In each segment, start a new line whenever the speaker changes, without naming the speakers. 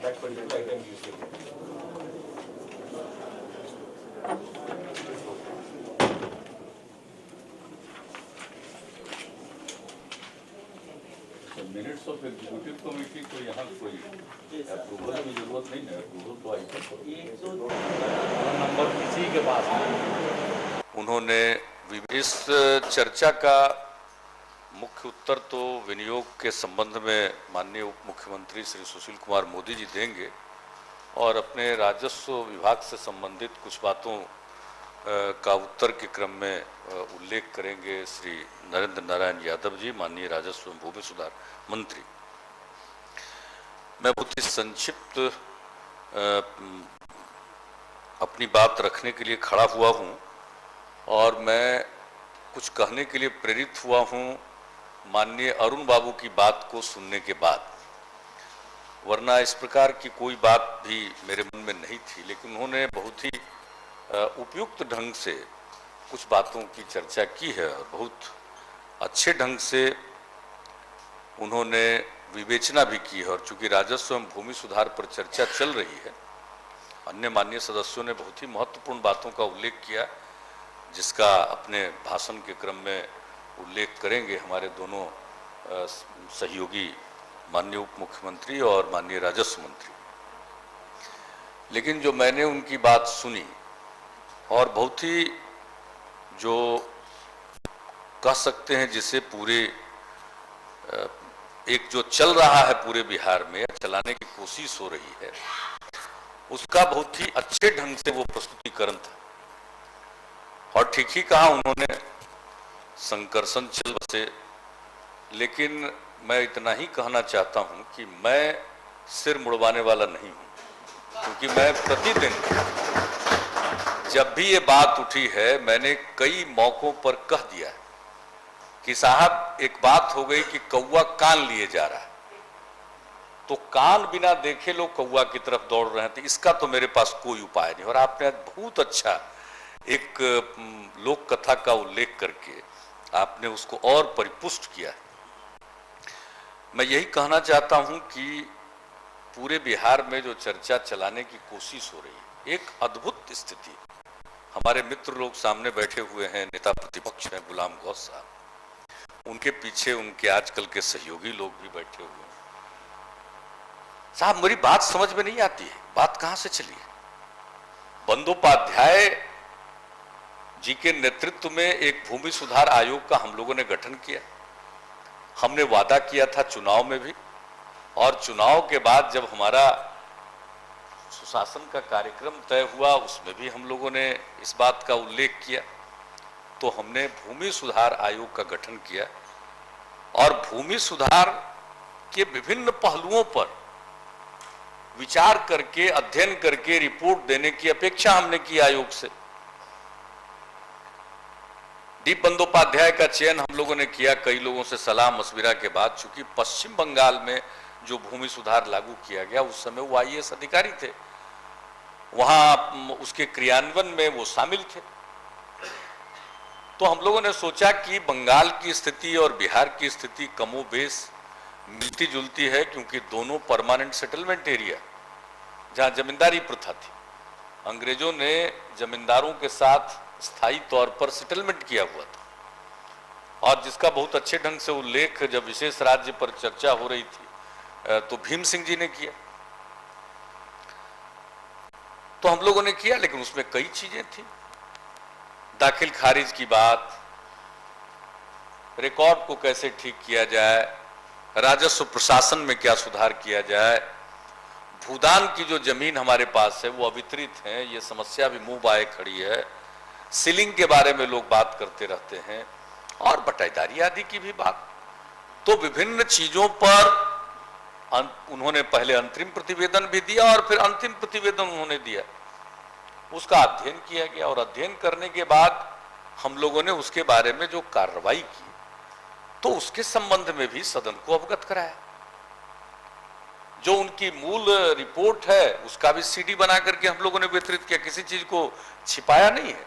that particular item used.
Minutes of executive committee को यहाँ कोई अप्रूवल की जरूरत नहीं है, अप्रूवल तो आइटम नंबर किसी के पास नहीं। उन्होंने इस चर्चा का मुख्य उत्तर तो विनियोग के संबंध में माननीय उप मुख्यमंत्री श्री सुशील कुमार मोदी जी देंगे और अपने राजस्व विभाग से संबंधित कुछ बातों का उत्तर के क्रम में उल्लेख करेंगे श्री नरेंद्र नारायण यादव जी, माननीय राजस्व एवं भूमि सुधार मंत्री। मैं बहुत ही संक्षिप्त अपनी बात रखने के लिए खड़ा हुआ हूं और मैं कुछ कहने के लिए प्रेरित हुआ हूं माननीय अरुण बाबू की बात को सुनने के बाद, वरना इस प्रकार की कोई बात भी मेरे मन में नहीं थी, लेकिन उन्होंने बहुत ही उपयुक्त ढंग से कुछ बातों की चर्चा की है और बहुत अच्छे ढंग से उन्होंने विवेचना भी की है। और चूंकि राजस्व एवं भूमि सुधार पर चर्चा चल रही है, अन्य माननीय सदस्यों ने बहुत ही महत्वपूर्ण बातों का उल्लेख किया, जिसका अपने भाषण के क्रम में उल्लेख करेंगे हमारे दोनों सहयोगी माननीय उप मुख्यमंत्री और माननीय राजस्व मंत्री। लेकिन जो मैंने उनकी बात सुनी और बहुत ही जो कह सकते हैं जिसे पूरे एक जो चल रहा है पूरे बिहार में चलाने की कोशिश हो रही है, उसका बहुत ही अच्छे ढंग से वो प्रस्तुतिकरण था। और ठीक ही कहा उन्होंने, संकर्षण चल बसे, लेकिन मैं इतना ही कहना चाहता हूं कि मैं सिर मुड़वाने वाला नहीं हूं, क्योंकि मैं प्रतिदिन जब भी ये बात उठी है मैंने कई मौकों पर कह दिया है कि साहब एक बात हो गई कि कौवा कान लिए जा रहा है, तो कान बिना देखे लोग कौवा की तरफ दौड़ रहे हैं, तो इसका तो मेरे पास कोई उपाय नहीं। और आपने आज बहुत अच्छा एक लोक कथा का उल्लेख करके आपने उसको और परिपुष्ट किया है। मैं यही कहना चाहता हूं कि पूरे बिहार में जो चर्चा चलाने की कोशिश हो रही है, एक अद्भुत स्थिति, हमारे मित्र लोग सामने बैठे हुए हैं, नेता प्रतिपक्ष हैं गुलाम गौस साहब, उनके पीछे उनके आजकल के सहयोगी लोग भी बैठे हुए हैं। साहब मेरी बात समझ में नहीं आती है, बात कहां से चली है। बंदोपाध्याय जी के नेतृत्व में एक भूमि सुधार आयोग का हम लोगों ने गठन किया, हमने वादा किया था चुनाव में भी, और चुनाव के बाद जब हमारा सुशासन का कार्यक्रम तय हुआ उसमें भी हम लोगों ने इस बात का उल्लेख किया। तो हमने भूमि सुधार आयोग का गठन किया और भूमि सुधार के विभिन्न पहलुओं पर विचार करके, अध्ययन करके रिपोर्ट देने की अपेक्षा हमने की आयोग से। डी बंदोपाध्याय का चयन हम लोगों ने किया कई लोगों से सलाह मशविरा के बाद, चूंकि पश्चिम बंगाल में जो भूमि सुधार लागू किया गया उस समय वो आईएएस अधिकारी थे, वहां उसके क्रियान्वयन में वो शामिल थे। तो हम लोगों ने सोचा कि बंगाल की स्थिति और बिहार की स्थिति कमोबेश मिलती जुलती है, क्योंकि दोनों परमानेंट सेटलमेंट एरिया जहां जमींदारी प्रथा थी, अंग्रेजों ने जमींदारों के साथ स्थायी तौर पर सेटलमेंट किया हुआ था, और जिसका बहुत अच्छे ढंग से उल्लेख जब विशेष राज्य पर चर्चा हो रही थी तो भीम सिंह जी ने किया। तो हम लोगों ने किया, लेकिन उसमें कई चीजें थी, दाखिल खारिज की बात, रिकॉर्ड को कैसे ठीक किया जाए, राजस्व प्रशासन में क्या सुधार किया जाए, भूदान की जो जमीन हमारे पास है वो अवितरित है, ये समस्या भी मुंह बाए खड़ी है, सीलिंग के बारे में लोग बात करते रहते हैं, और बटाईदारी आदि की भी बात। तो विभिन्न चीजों पर उन्होंने पहले अंतरिम प्रतिवेदन भी दिया और फिर अंतिम प्रतिवेदन उन्होंने दिया, उसका अध्ययन किया गया, और अध्ययन करने के बाद हम लोगों ने उसके बारे में जो कार्रवाई की तो उसके संबंध में भी सदन को अवगत कराया। जो उनकी मूल रिपोर्ट है उसका भी सीडी बना करके हम लोगों ने वितरित किया, किसी चीज को छिपाया नहीं है।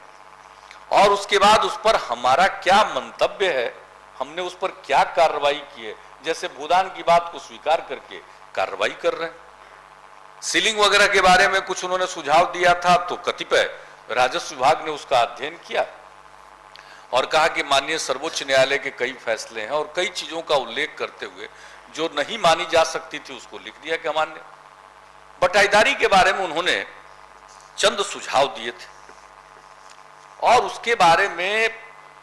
और उसके बाद उस पर हमारा क्या मंतव्य है, हमने उस पर क्या कार्रवाई की है, जैसे भूदान की बात को स्वीकार करके कार्रवाई कर रहे हैं। सीलिंग वगैरह के बारे में कुछ उन्होंने सुझाव दिया था, तो कतिपय राजस्व विभाग ने उसका अध्ययन किया और कहा कि माननीय सर्वोच्च न्यायालय के कई फैसले हैं और कई चीजों का उल्लेख करते हुए जो नहीं मानी जा सकती थी उसको लिख दिया कि अमान्य। बटाईदारी के बारे में उन्होंने चंद सुझाव दिए थे और उसके बारे में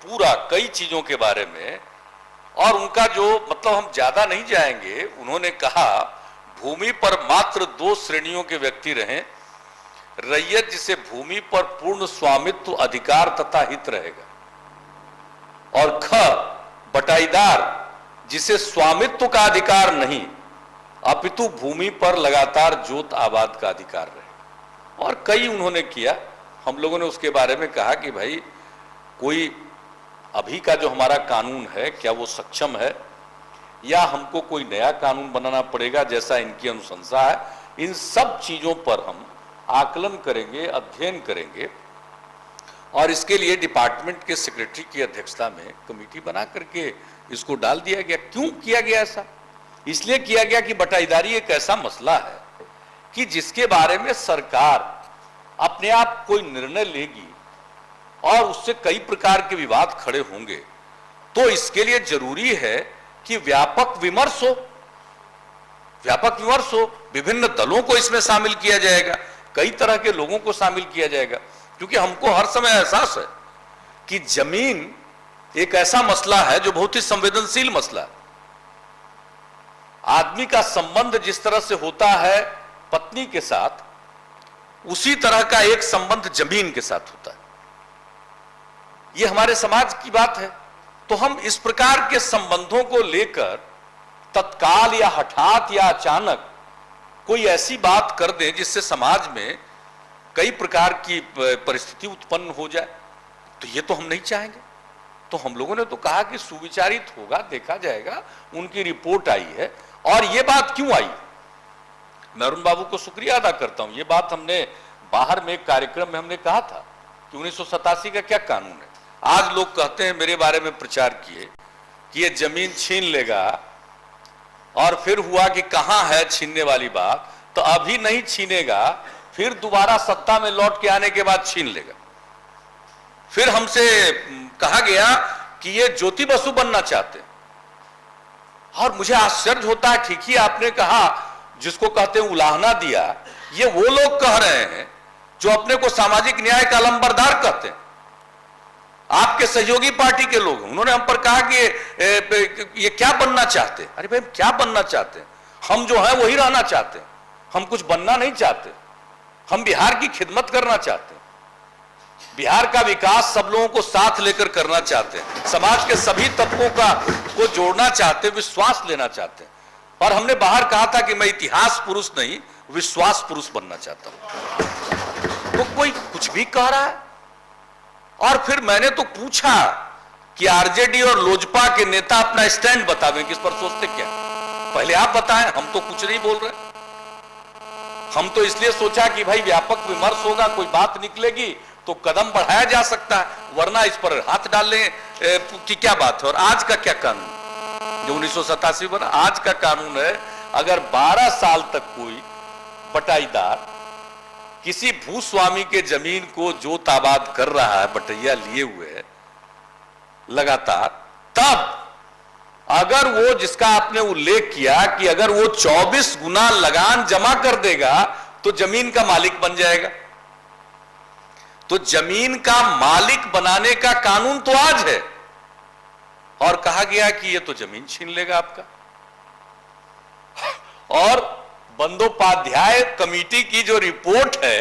पूरा कई चीजों के बारे में, और उनका जो मतलब हम ज्यादा नहीं जाएंगे, उन्होंने कहा भूमि पर मात्र 2 श्रेणियों के व्यक्ति रहें, रैयत जिसे भूमि पर पूर्ण स्वामित्व अधिकार तथा हित रहेगा, और ख बटाईदार जिसे स्वामित्व का अधिकार नहीं अपितु भूमि पर लगातार जोत आबाद का अधिकार रहे। और कई उन्होंने किया। हम लोगों ने उसके बारे में कहा कि भाई कोई अभी का जो हमारा कानून है क्या वो सक्षम है या हमको कोई नया कानून बनाना पड़ेगा जैसा इनकी अनुशंसा है। इन सब चीजों पर हम आकलन करेंगे, अध्ययन करेंगे और इसके लिए डिपार्टमेंट के सेक्रेटरी की अध्यक्षता में कमेटी बना करके इसको डाल दिया गया। क्यों किया गया ऐसा? इसलिए किया गया कि बटाईदारी एक ऐसा मसला है कि जिसके बारे में सरकार अपने आप कोई निर्णय लेगी और उससे कई प्रकार के विवाद खड़े होंगे, तो इसके लिए जरूरी है कि व्यापक विमर्श हो। व्यापक विमर्श हो, विभिन्न दलों को इसमें शामिल किया जाएगा, कई तरह के लोगों को शामिल किया जाएगा, क्योंकि हमको हर समय एहसास है कि जमीन एक ऐसा मसला है जो बहुत ही संवेदनशील मसला है। आदमी का संबंध जिस तरह से होता है पत्नी के साथ, उसी तरह का एक संबंध जमीन के साथ होता है। यह हमारे समाज की बात है। तो हम इस प्रकार के संबंधों को लेकर तत्काल या हठात या अचानक कोई ऐसी बात कर दें जिससे समाज में कई प्रकार की परिस्थिति उत्पन्न हो जाए, तो ये तो हम नहीं चाहेंगे। तो हम लोगों ने तो कहा कि सुविचारित होगा, देखा जाएगा। उनकी रिपोर्ट आई है। और ये बात क्यों आई, मैं अरुण बाबू को शुक्रिया अदा करता हूं। ये बात हमने बाहर में एक कार्यक्रम में हमने कहा था कि 1987 का क्या कानून है। आज लोग कहते हैं, मेरे बारे में प्रचार किए कि ये जमीन छीन लेगा, और फिर हुआ कि कहां है छीनने वाली बात, तो अभी नहीं छीनेगा, फिर दोबारा सत्ता में लौट के आने के बाद छीन लेगा। फिर हमसे कहा गया कि ये ज्योति बसु बनना चाहते हैं, और मुझे आश्चर्य होता है। ठीक ही आपने कहा, जिसको कहते हैं उलाहना दिया, ये वो लोग कह रहे हैं जो अपने को सामाजिक न्याय का अलंबरदार कहते हैं। आपके सहयोगी पार्टी के लोग, उन्होंने हम पर कहा कि ये क्या बनना चाहते हैं। अरे भाई, क्या बनना चाहते हैं? हम जो है वही रहना चाहते हैं, हम कुछ बनना नहीं चाहते। हम बिहार की खिदमत करना चाहते हैं, बिहार का विकास सब लोगों को साथ लेकर करना चाहते हैं, समाज के सभी तबकों को जोड़ना चाहते हैं, विश्वास लेना चाहते हैं। और हमने बाहर कहा था कि मैं इतिहास पुरुष नहीं, विश्वास पुरुष बनना चाहता हूं। तो कोई कुछ भी कह रहा है। और फिर मैंने तो पूछा कि आरजेडी और लोजपा के नेता अपना स्टैंड बतावें, किस पर सोचते क्या। पहले आप बताएं, हम तो कुछ नहीं बोल रहे। हम तो इसलिए सोचा कि भाई व्यापक विमर्श होगा, कोई बात निकलेगी तो कदम बढ़ाया जा सकता है, वरना इस पर हाथ डाल लें कि क्या बात है। और आज का क्या कानून जो 1987 बना, आज का कानून है, अगर 12 साल तक कोई बटाईदार किसी भूस्वामी के जमीन को जोत आबाद कर रहा है, बटैया लिए हुए है लगातार, तब अगर वो, जिसका आपने उल्लेख किया कि अगर वो 24 गुना लगान जमा कर देगा तो जमीन का मालिक बन जाएगा। तो जमीन का मालिक बनाने का कानून तो आज है, और कहा गया कि ये तो जमीन छीन लेगा आपका। और बंदोपाध्याय कमेटी की जो रिपोर्ट है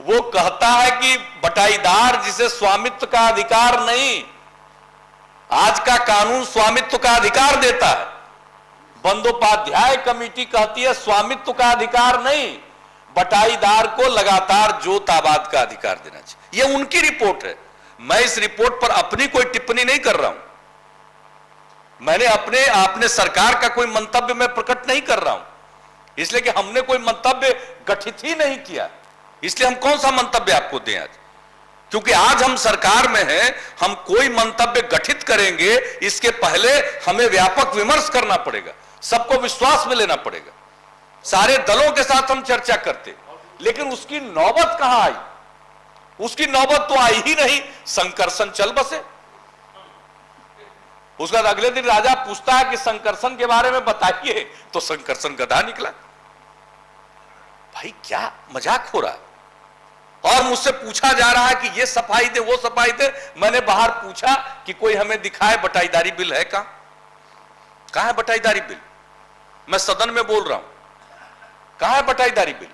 वो कहता है कि बटाईदार जिसे स्वामित्व का अधिकार नहीं, आज का कानून स्वामित्व का अधिकार देता है। बंदोपाध्याय कमेटी कहती है स्वामित्व का अधिकार नहीं, बटाईदार को लगातार जोत आबाद का अधिकार देना चाहिए। यह उनकी रिपोर्ट है। मैं इस रिपोर्ट पर अपनी कोई टिप्पणी नहीं कर रहा हूं। मैंने आपने सरकार का कोई मंतव्य मैं प्रकट नहीं कर रहा हूं, इसलिए कि हमने कोई मंतव्य गठित ही नहीं किया। इसलिए हम कौन सा मंतव्य आपको दें आज, क्योंकि आज हम सरकार में हैं। हम कोई मंतव्य गठित करेंगे, इसके पहले हमें व्यापक विमर्श करना पड़ेगा, सबको विश्वास में लेना पड़ेगा। सारे दलों के साथ हम चर्चा करते, लेकिन उसकी नौबत कहां आई? उसकी नौबत तो आई ही नहीं, संकर्षण चल बसे। उसका अगले दिन राजा पूछता है कि संकर्षण के बारे में बताइए, तो संकर्षण गधा निकला। भाई क्या मजाक हो रहा है? और मुझसे पूछा जा रहा है कि ये सफाई दे, वो सफाई दे। मैंने बाहर पूछा कि कोई हमें दिखाए बटाईदारी बिल है कहां है बटाईदारी बिल? मैं सदन में बोल रहा हूं, कहां है बटाईदारी बिल?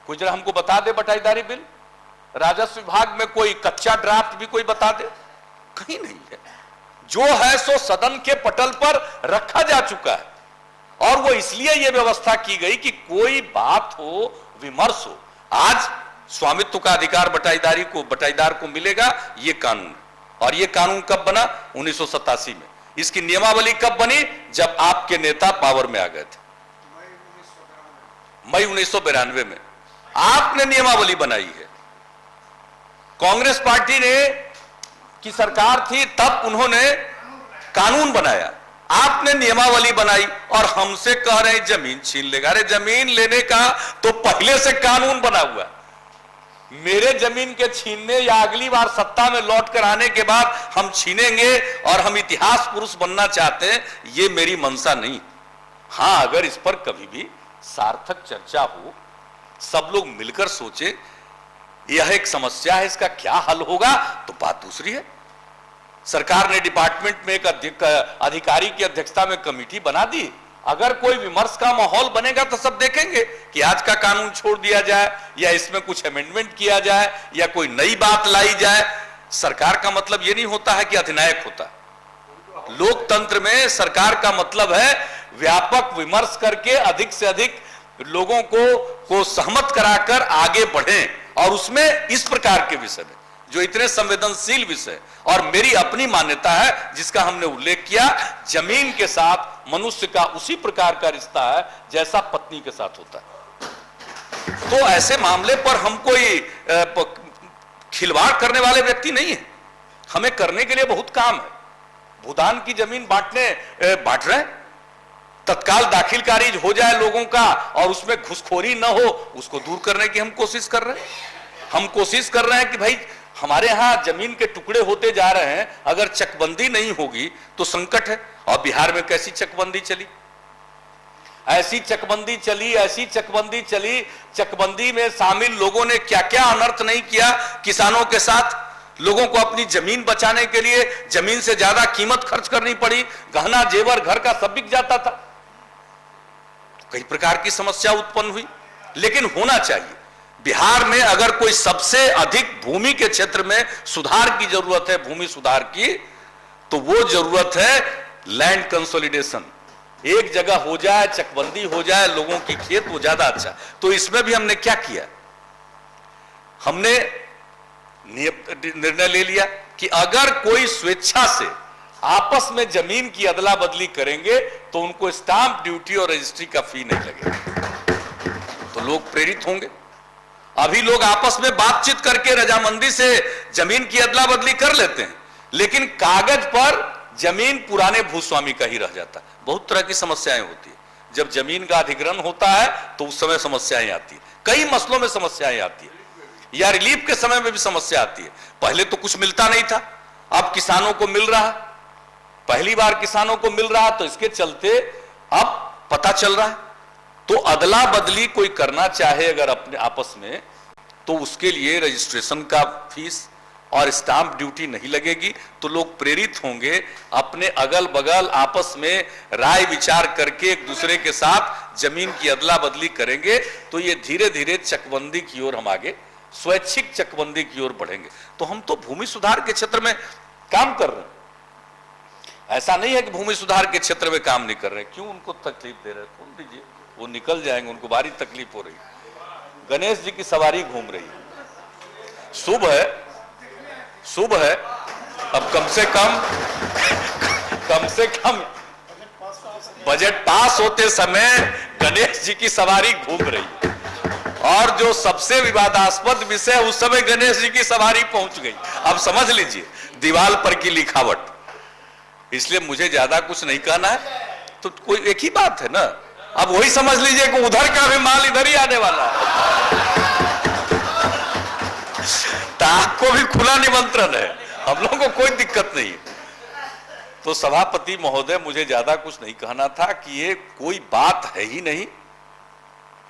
कोई जरा हमको बता दे बटाईदारी बिल। राजस्व विभाग में कोई कच्चा ड्राफ्ट भी कोई बता दे, कहीं नहीं है। जो है सो सदन के पटल पर रखा जा चुका है, और वो इसलिए यह व्यवस्था की गई कि कोई बात हो, विमर्श हो। आज स्वामित्व का अधिकार बटाईदार को मिलेगा, ये कानून। और ये कानून कब बना? 1987 में। इसकी नियमावली कब बनी? जब आपके नेता पावर में आ गए थे, मई 1992 में आपने नियमावली बनाई है। कांग्रेस पार्टी ने की सरकार थी, तब उन्होंने कानून बनाया, आपने नियमावली बनाई, और हमसे कह रहे हैं जमीन छीन लेगा। अरे जमीन लेने का तो पहले से कानून बना हुआ। मेरे जमीन के छीनने या अगली बार सत्ता में लौट कर आने के बाद हम छीनेंगे और हम इतिहास पुरुष बनना चाहते हैं, ये मेरी मंशा नहीं। हां, अगर इस पर कभी भी सार्थक चर्चा हो, सब लोग मिलकर सोचे यह एक समस्या है, इसका क्या हल होगा, तो बात दूसरी है। सरकार ने डिपार्टमेंट में एक अधिकारी की अध्यक्षता में कमेटी बना दी। अगर कोई विमर्श का माहौल बनेगा तो सब देखेंगे कि आज का कानून छोड़ दिया जाए, या इसमें कुछ अमेंडमेंट किया जाए, या कोई नई बात लाई जाए। सरकार का मतलब यह नहीं होता है कि अधिनायक होता। लोकतंत्र में सरकार का मतलब है व्यापक विमर्श करके अधिक से अधिक लोगों को सहमत कराकर आगे बढ़े, और उसमें इस प्रकार के विषय में जो इतने संवेदनशील विषय, और मेरी अपनी मान्यता है जिसका हमने उल्लेख किया, जमीन के साथ मनुष्य का उसी प्रकार का रिश्ता है जैसा पत्नी के साथ होता है। तो ऐसे मामले पर हम कोई खिलवाड़ करने वाले व्यक्ति नहीं है। हमें करने के लिए बहुत काम है। भूदान की जमीन बांट रहे हैं, तत्काल दाखिल खारिज हो जाए लोगों का और उसमें घुसखोरी न हो, उसको दूर करने की हम कोशिश कर रहे हैं। हम कोशिश कर रहे हैं कि भाई हमारे यहां जमीन के टुकड़े होते जा रहे हैं, अगर चकबंदी नहीं होगी तो संकट है। और बिहार में कैसी चकबंदी चली, ऐसी चकबंदी चली, चकबंदी में शामिल लोगों ने क्या क्या अनर्थ नहीं किया किसानों के साथ। लोगों को अपनी जमीन बचाने के लिए जमीन से ज्यादा कीमत खर्च करनी पड़ी, गहना जेवर घर का सब बिक जाता था। कई प्रकार की समस्या उत्पन्न हुई, लेकिन होना चाहिए। बिहार में अगर कोई सबसे अधिक भूमि के क्षेत्र में सुधार की जरूरत है, भूमि सुधार की, तो वो जरूरत है लैंड कंसोलिडेशन। एक जगह हो जाए, चकबंदी हो जाए, लोगों की खेत वो ज्यादा अच्छा। तो इसमें भी हमने क्या किया, हमने निर्णय ले लिया कि अगर कोई स्वेच्छा से आपस में जमीन की अदला बदली करेंगे तो उनको स्टांप ड्यूटी और रजिस्ट्री का फी नहीं लगेगा। तो लोग प्रेरित होंगे। अभी लोग आपस में बातचीत करके रजामंदी से जमीन की अदला बदली कर लेते हैं, लेकिन कागज पर जमीन पुराने भूस्वामी का ही रह जाता है। बहुत तरह की समस्याएं होती है। जब जमीन का अधिग्रहण होता है तो उस समय समस्याएं आती है, कई मसलों में समस्याएं आती है, या रिलीफ के समय में भी समस्या आती है। पहले तो कुछ मिलता नहीं था, अब किसानों को मिल रहा, पहली बार किसानों को मिल रहा, तो इसके चलते अब पता चल रहा है। तो अदला बदली कोई करना चाहे अगर अपने आपस में, तो उसके लिए रजिस्ट्रेशन का फीस और स्टांप ड्यूटी नहीं लगेगी। तो लोग प्रेरित होंगे, अपने अगल बगल आपस में राय विचार करके एक दूसरे के साथ जमीन की अदला बदली करेंगे। तो ये धीरे धीरे चकबंदी की ओर हम आगे, स्वैच्छिक चकबंदी की ओर बढ़ेंगे। तो हम तो भूमि सुधार के क्षेत्र में काम कर रहे हैं। ऐसा नहीं है कि भूमि सुधार के क्षेत्र में काम नहीं कर रहे। क्यों उनको तकलीफ दे रहे हैं? खोल दीजिए, वो निकल जाएंगे, उनको भारी तकलीफ हो रही है। गणेश जी की सवारी घूम रही है, शुभ है, शुभ है। अब कम से कम बजट पास होते समय गणेश जी की सवारी घूम रही है, और जो सबसे विवादास्पद विषय उस समय गणेश जी की सवारी पहुंच गई। अब समझ लीजिए दीवार पर की लिखावट। इसलिए मुझे ज्यादा कुछ नहीं कहना है। तो कोई एक ही बात है ना, अब वही समझ लीजिए कि उधर का भी माल इधर ही आने वाला है। तो आपको भी खुला निमंत्रण है, हम लोगों को कोई दिक्कत नहीं है। तो सभापति महोदय, मुझे ज्यादा कुछ नहीं कहना था कि ये कोई बात है ही नहीं।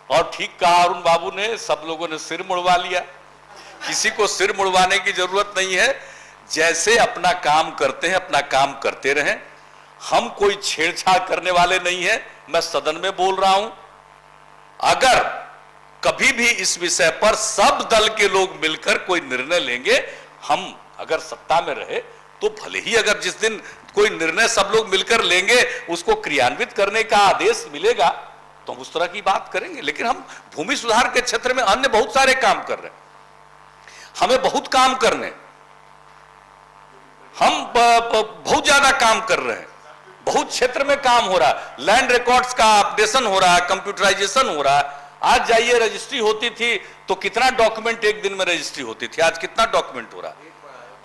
और ठीक कहा अरुण बाबू ने, सब लोगों ने सिर मुड़वा लिया। किसी को सिर मुड़वाने की जरूरत नहीं है। जैसे अपना काम करते हैं अपना काम करते रहें। हम कोई छेड़छाड़ करने वाले नहीं है। मैं सदन में बोल रहा हूं, अगर कभी भी इस विषय पर सब दल के लोग मिलकर कोई निर्णय लेंगे, हम अगर सत्ता में रहे तो भले ही अगर जिस दिन कोई निर्णय सब लोग मिलकर लेंगे उसको क्रियान्वित करने का आदेश मिलेगा तो हम उस तरह की बात करेंगे। लेकिन हम भूमि सुधार के क्षेत्र में अन्य बहुत सारे काम कर रहे हैं, हमें बहुत काम करने, हम बहुत ज्यादा काम कर रहे हैं, बहुत क्षेत्र में काम हो रहा है। लैंड रिकॉर्ड्स का अपडेशन हो रहा है, कंप्यूटराइजेशन हो रहा है। आज जाइए, रजिस्ट्री होती थी तो कितना डॉक्यूमेंट एक दिन में रजिस्ट्री होती थी, आज कितना डॉक्यूमेंट हो रहा है।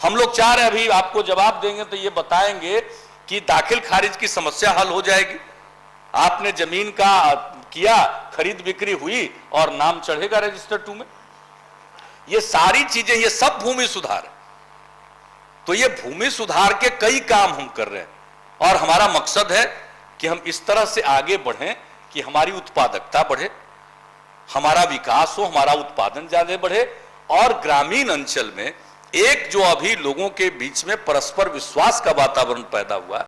हम लोग चाह रहे, अभी आपको जवाब देंगे तो ये बताएंगे कि दाखिल खारिज की समस्या हल हो जाएगी। आपने जमीन का किया, खरीद बिक्री हुई और नाम चढ़ेगा रजिस्टर 2 में। ये सारी चीजें, ये सब भूमि सुधार है। तो ये भूमि सुधार के कई काम हम कर रहे हैं और हमारा मकसद है कि हम इस तरह से आगे बढ़ें कि हमारी उत्पादकता बढ़े, हमारा विकास हो, हमारा उत्पादन ज्यादा बढ़े और ग्रामीण अंचल में एक जो अभी लोगों के बीच में परस्पर विश्वास का वातावरण पैदा हुआ।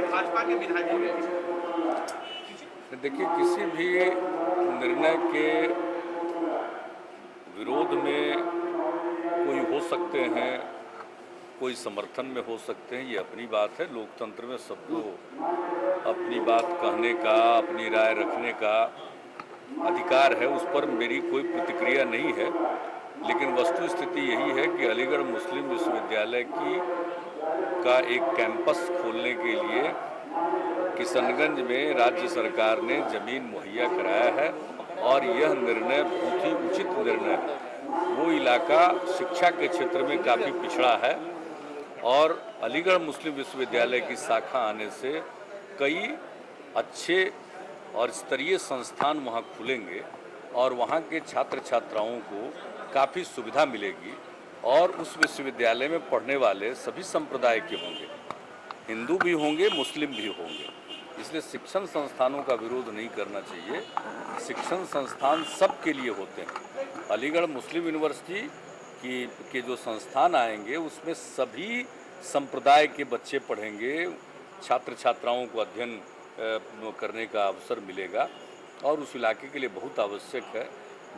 भाजपा के विधायकों ने
देखिए, किसी भी निर्णय के विरोध में कोई हो सकते हैं, कोई समर्थन में हो सकते हैं, ये अपनी बात है। लोकतंत्र में सबको अपनी बात कहने का, अपनी राय रखने का अधिकार है, उस पर मेरी कोई प्रतिक्रिया नहीं है। लेकिन वस्तु स्थिति यही है कि अलीगढ़ मुस्लिम विश्वविद्यालय का एक कैंपस खोलने के लिए किशनगंज में राज्य सरकार ने जमीन मुहैया कराया है और यह निर्णय बहुत ही उचित निर्णय है। वो इलाका शिक्षा के क्षेत्र में काफ़ी पिछड़ा है और अलीगढ़ मुस्लिम विश्वविद्यालय की शाखा आने से कई अच्छे और स्तरीय संस्थान वहाँ खुलेंगे और वहाँ के छात्र छात्राओं को काफ़ी सुविधा मिलेगी और उस विश्वविद्यालय में पढ़ने वाले सभी संप्रदाय के होंगे, हिंदू भी होंगे, मुस्लिम भी होंगे। इसलिए शिक्षण संस्थानों का विरोध नहीं करना चाहिए। शिक्षण संस्थान सबके लिए होते हैं। अलीगढ़ मुस्लिम यूनिवर्सिटी के जो संस्थान आएंगे उसमें सभी संप्रदाय के बच्चे पढ़ेंगे, छात्र छात्राओं को अध्ययन करने का अवसर मिलेगा और उस इलाके के लिए बहुत आवश्यक है।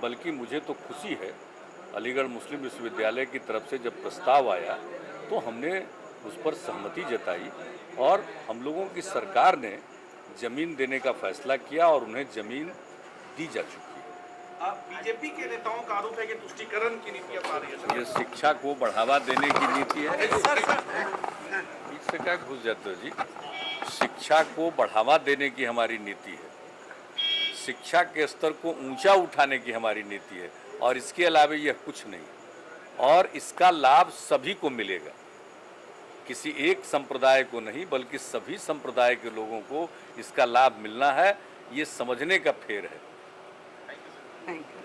बल्कि मुझे तो खुशी है, अलीगढ़ मुस्लिम विश्वविद्यालय की तरफ से जब प्रस्ताव आया तो हमने उस पर सहमति जताई और हम लोगों की सरकार ने जमीन देने का फैसला किया और उन्हें जमीन दी जा चुकी है।
बीजेपी के नेताओं का आरोप है कि तुष्टीकरण की नीति अपना रही है।
ये शिक्षा को बढ़ावा देने की नीति है। बीच से क्या घुस जाते हो जी? शिक्षा को बढ़ावा देने की हमारी नीति है, शिक्षा के स्तर को ऊंचा उठाने की हमारी नीति है और इसके अलावा यह कुछ नहीं। और इसका लाभ सभी को मिलेगा, किसी एक संप्रदाय को नहीं बल्कि सभी संप्रदाय के लोगों को इसका लाभ मिलना है। ये समझने का फेर है।
Thank you.